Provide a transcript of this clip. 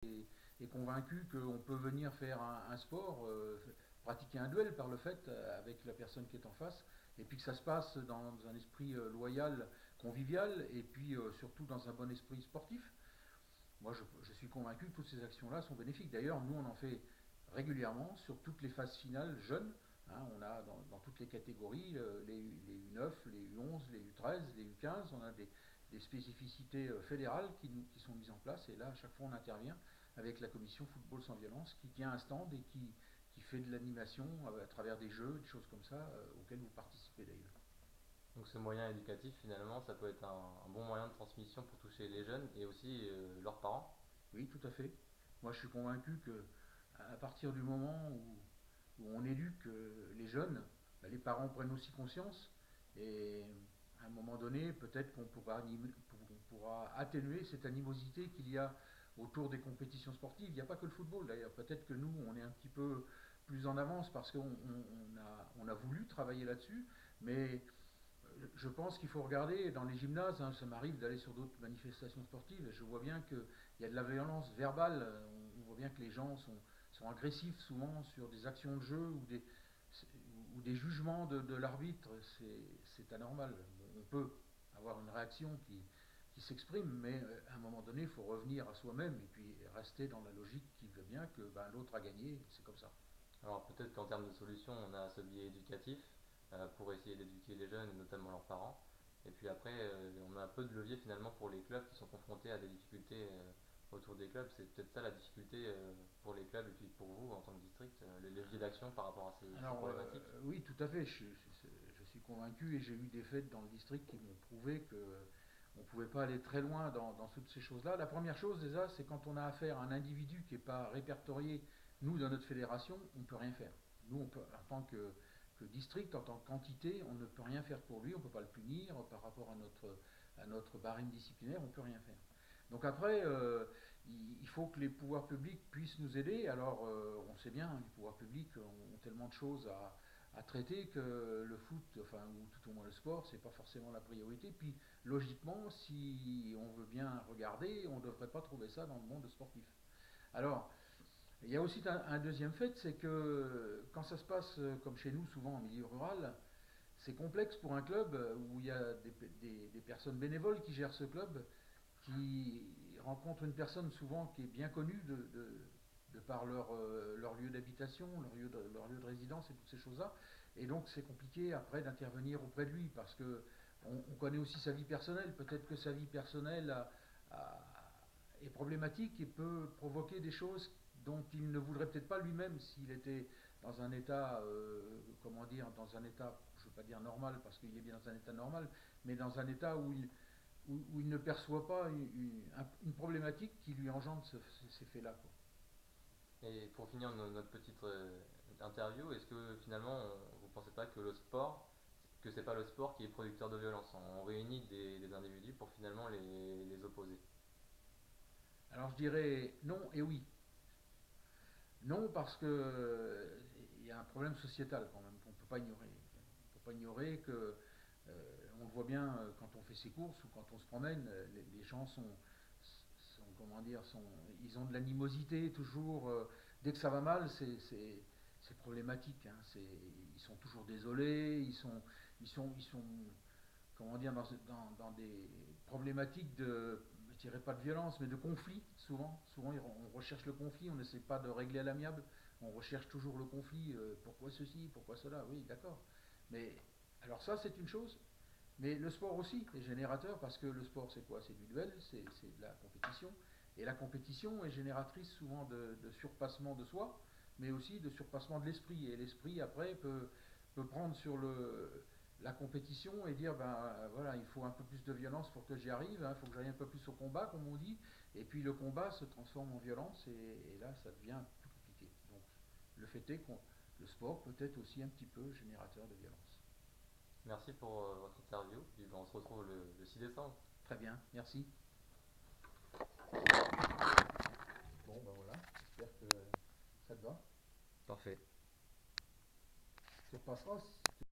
est convaincu qu'on peut venir faire un sport, pratiquer un duel par le fait avec la personne qui est en face, et puis que ça se passe dans un esprit loyal, convivial, et puis surtout dans un bon esprit sportif. Moi, je suis convaincu que toutes ces actions-là sont bénéfiques. D'ailleurs, nous, on en fait régulièrement sur toutes les phases finales jeunes. Hein, on a dans toutes les catégories, les U9, les U11, les U13, les U15, on a des spécificités fédérales qui sont mises en place. Et là, à chaque fois, on intervient avec la commission Football sans violence qui tient un stand et qui fait de l'animation à travers des jeux, des choses comme ça, auxquelles vous participez d'ailleurs. Donc ce moyen éducatif, finalement, ça peut être un bon moyen de transmission pour toucher les jeunes et aussi leurs parents. Oui, tout à fait. Moi, je suis convaincu que à partir du moment où on éduque les jeunes, bah, les parents prennent aussi conscience et à un moment donné, peut-être qu'on pourra atténuer cette animosité qu'il y a autour des compétitions sportives. Il n'y a pas que le football d'ailleurs. Peut-être que nous, on est un petit peu plus en avance parce qu'on a voulu travailler là-dessus, mais je pense qu'il faut regarder dans les gymnases, hein, ça m'arrive d'aller sur d'autres manifestations sportives, et je vois bien qu'il y a de la violence verbale, on voit bien que les gens sont agressifs souvent sur des actions de jeu ou des jugements de l'arbitre, c'est anormal. Bon, on peut avoir une réaction qui s'exprime, mais à un moment donné, il faut revenir à soi-même et puis rester dans la logique qui veut bien que ben, l'autre a gagné, c'est comme ça. Alors peut-être qu'en termes de solution, on a ce biais éducatif pour essayer d'éduquer les jeunes et notamment leurs parents. Et puis après, on a un peu de levier finalement pour les clubs qui sont confrontés à des difficultés autour des clubs. C'est peut-être ça la difficulté pour les clubs et puis pour vous en tant que district, les leviers d'action par rapport à ces Alors problématiques. oui, tout à fait, je suis convaincu et j'ai eu des faits dans le district qui m'ont prouvé que on ne pouvait pas aller très loin dans toutes ces choses-là. La première chose déjà, c'est quand on a affaire à un individu qui n'est pas répertorié, nous, dans notre fédération, on ne peut rien faire. Nous, on peut, en tant que district, en tant qu'entité, on ne peut rien faire pour lui, on ne peut pas le punir par rapport à notre barème disciplinaire, on ne peut rien faire. Donc après, il faut que les pouvoirs publics puissent nous aider. Alors, on sait bien, hein, les pouvoirs publics ont tellement de choses à traiter que le foot, enfin, ou tout au moins le sport, c'est pas forcément la priorité. Puis, logiquement, si on veut bien regarder, on ne devrait pas trouver ça dans le monde sportif. Alors, il y a aussi un deuxième fait, c'est que quand ça se passe comme chez nous, souvent en milieu rural, c'est complexe pour un club où il y a des personnes bénévoles qui gèrent ce club, qui rencontrent une personne souvent qui est bien connue de par leur lieu d'habitation, leur lieu de résidence et toutes ces choses-là. Et donc c'est compliqué après d'intervenir auprès de lui parce que on connaît aussi sa vie personnelle. Peut-être que sa vie personnelle est problématique et peut provoquer des choses dont il ne voudrait peut-être pas lui-même s'il était dans un état, comment dire, dans un état, je ne veux pas dire normal parce qu'il est bien dans un état normal, mais dans un état où il ne perçoit pas une problématique qui lui engendre ces faits-là. Quoi. Et pour finir notre petite interview, est-ce que finalement vous ne pensez pas que le sport, que c'est pas le sport qui est producteur de violence? On réunit des individus pour finalement les opposer. Alors je dirais non et oui. Non parce que il y a un problème sociétal quand même qu'on ne peut pas ignorer. On ne peut pas ignorer que on le voit bien quand on fait ses courses ou quand on se promène, les gens sont comment dire, ils ont de l'animosité toujours. Dès que ça va mal, c'est problématique. Hein, ils sont toujours désolés, ils sont comment dire, dans des problématiques de, je dirais pas de violence, mais de conflit, souvent. Souvent, on recherche le conflit, on n'essaie pas de régler à l'amiable, on recherche toujours le conflit. Pourquoi ceci, pourquoi cela? Oui, d'accord. Mais alors ça, c'est une chose. Mais le sport aussi est générateur, parce que le sport, c'est quoi? C'est du duel, c'est de la compétition. Et la compétition est génératrice souvent de surpassement de soi, mais aussi de surpassement de l'esprit. Et l'esprit, après, peut prendre sur la compétition et dire ben voilà, il faut un peu plus de violence pour que j'y arrive, il faut que j'aille un peu plus au combat, comme on dit, et puis le combat se transforme en violence et là ça devient plus compliqué. Donc le fait est que le sport peut être aussi un petit peu générateur de violence. Merci pour votre interview. Puis, on se retrouve le 6 décembre. Très bien, merci. Bon ben voilà, j'espère que ça te va. Parfait. Tu repasseras.